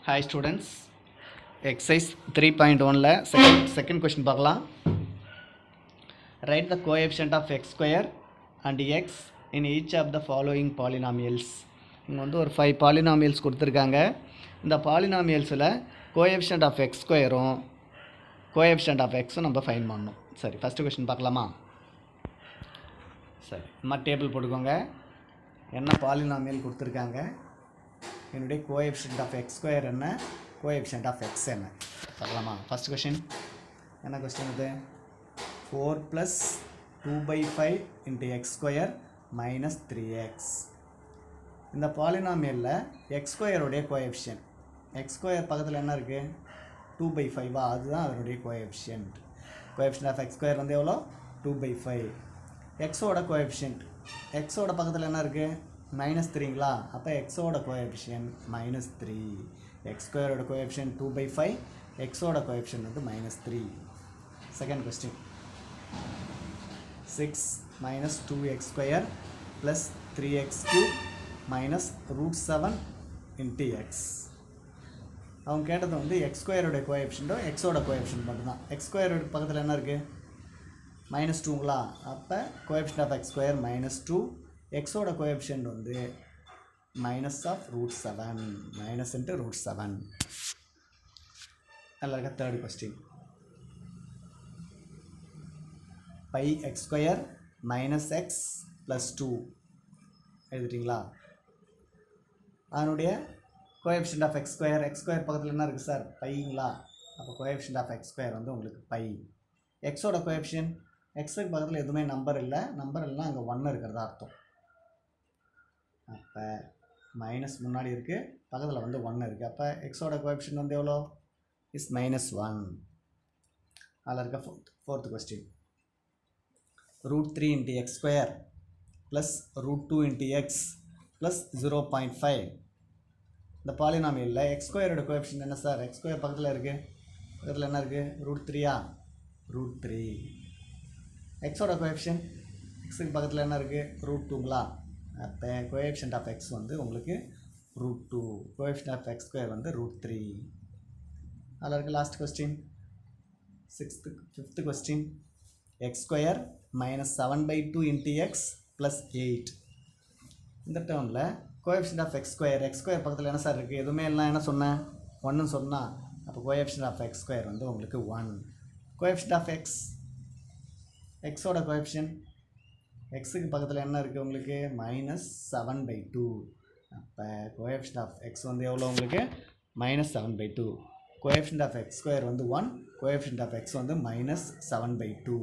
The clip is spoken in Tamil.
Hi students, exercise 3.1 second question பார்க்கலாம். Write the coefficient of x square and x in each of the following polynomials. இங்கே வந்து ஒரு 5 polynomials கொடுத்துருக்காங்க. இந்த polynomialஸில் coefficient of x squareம் coefficient of xம் நம்ம ஃபைண்ட் பண்ணணும். சரி, ஃபஸ்ட்டு கொஸ்டின் பார்க்கலாமா? சரி, நம்ம டேபிள் போட்டுக்கோங்க. என்ன பாலினாமியல் கொடுத்துருக்காங்க, என்னுடைய கோஎஃபிஷியன்ட் ஆஃப் எக்ஸ் ஸ்கொயர் என்ன, கோஎஃபிஷியன்ட் ஆஃப் எக்ஸ் என்ன பார்க்கலாமா? ஃபஸ்ட் கொஸ்டின் என்ன கொஸ்டின் இது? 4 + 2/5 × எக்ஸ் ஸ்கொயர் மைனஸ் 3x. இந்த பாலினாமியலில் எக்ஸ் ஸ்கொயருடைய கோஎஃபிஷியன்ட், எக்ஸ் ஸ்கொயர் பக்கத்தில் என்ன இருக்குது? 2/5 அதுதான் அதனுடைய coefficient. Coefficient of x square வந்து எவ்வளோ? 2/5. எக்ஸோட கோஎஃபிஷியன்ட், எக்ஸோட பக்கத்தில் என்ன இருக்குது? -3ங்களா? அப்போ எக்ஸோட கோஎஃபிஷியன்ட் -3. எக்ஸ் ஸ்கொயரோட கோஎஃபிஷியன்ட் 2/5, எக்ஸோட கோஎஃபிஷியன்ட் வந்து -3. Second question, 6 - 2x² + 3x³ -√7 × x. அவங்க கேட்டது வந்து எக்ஸ் ஸ்கொயரோட கோஎஃபிஷியன்ட்டோ எக்ஸோட கோஎஃபிஷியன்ட் மட்டும்தான். எக்ஸ் ஸ்கொயரோட பக்கத்தில் என்ன இருக்குது? -2ங்களா? அப்போ கோஎஃபிஷியன்ட் ஆஃப் எக்ஸ் ஸ்கொயர் -2, எக்ஸோட கோஎஃபிஷியன்ட் வந்து -√7, -√7. நல்லா இருக்க. தேர்ட் கொஸ்டின், πx² - x + 2 எழுதிட்டிங்களா? அதனுடைய coefficient of x square, x square பக்கத்தில் என்ன இருக்குது சார்? பைங்களா? அப்போ கோஎஃபிஷியன்ட் ஆஃப் எக்ஸ் ஸ்கொயர் வந்து உங்களுக்கு பை. எக்ஸோட கோஎஃபிஷியன்ட், எக்ஸுக்கு பக்கத்தில் எதுவுமே நம்பர் இல்லை, நம்பர் இல்லைனா அங்கே 1 இருக்கிறதா அர்த்தம். அப்போ மைனஸ் முன்னாடி இருக்குது, பக்கத்தில் வந்து 1 இருக்குது. அப்போ எக்ஸோட கோஎஃபிஷியன்ட் வந்து எவ்வளோ? இஸ் -1. அதில் இருக்க ஃபோர்த் கொஸ்டின், √3 × x² + √2 × x + 0.5. இந்த பாலினாமியலில் எக்ஸ் ஸ்கொயரோட கோஎஃபிஷியன்ட் என்ன சார்? எக்ஸ் ஸ்கொயர் பக்கத்தில் இருக்குது, பக்கத்தில் என்ன இருக்குது? √3யா? √3. எக்ஸோட கோஎஃபிஷியன்ட், எக்ஸுக்கு பக்கத்தில் என்ன இருக்குது? √2ங்களா? அப்போ கோஎஃபிஷியன்ட் ஆஃப் எக்ஸ் வந்து உங்களுக்கு √2, கோஎஃபிஷியன்ட் ஆஃப் எக்ஸ் ஸ்கொயர் வந்து √3. அதில் இருக்க last question, fifth question, x² -7/2 × x + 8. இந்த டேர்மில் coefficient of x square, x square பக்கத்தில் என்ன சார் இருக்குது? எதுவுமே இல்லை, என்ன சொன்னேன்? 1ன்னு சொன்னால் அப்போ கோஎஃபிஷியன்ட் ஆஃப் எக்ஸ் ஸ்கொயர் வந்து உங்களுக்கு 1. கோஎஃபிஷியன்ட் ஆஃப் எக்ஸ், எக்ஸோட கோஎஃபிஷியன்ட், எக்ஸுக்கு பக்கத்தில் என்ன இருக்குது உங்களுக்கு? -7/2. அப்போ கோஎஃபிஷியன்ட் ஆஃப் எக்ஸ் வந்து எவ்வளோ உங்களுக்கு? -7/2. கோஎஃபிஷியன்ட் ஆஃப் எக்ஸ் ஸ்கொயர் வந்து 1, கோஎஃபிஷியன்ட் ஆஃப் எக்ஸ் வந்து -7/2.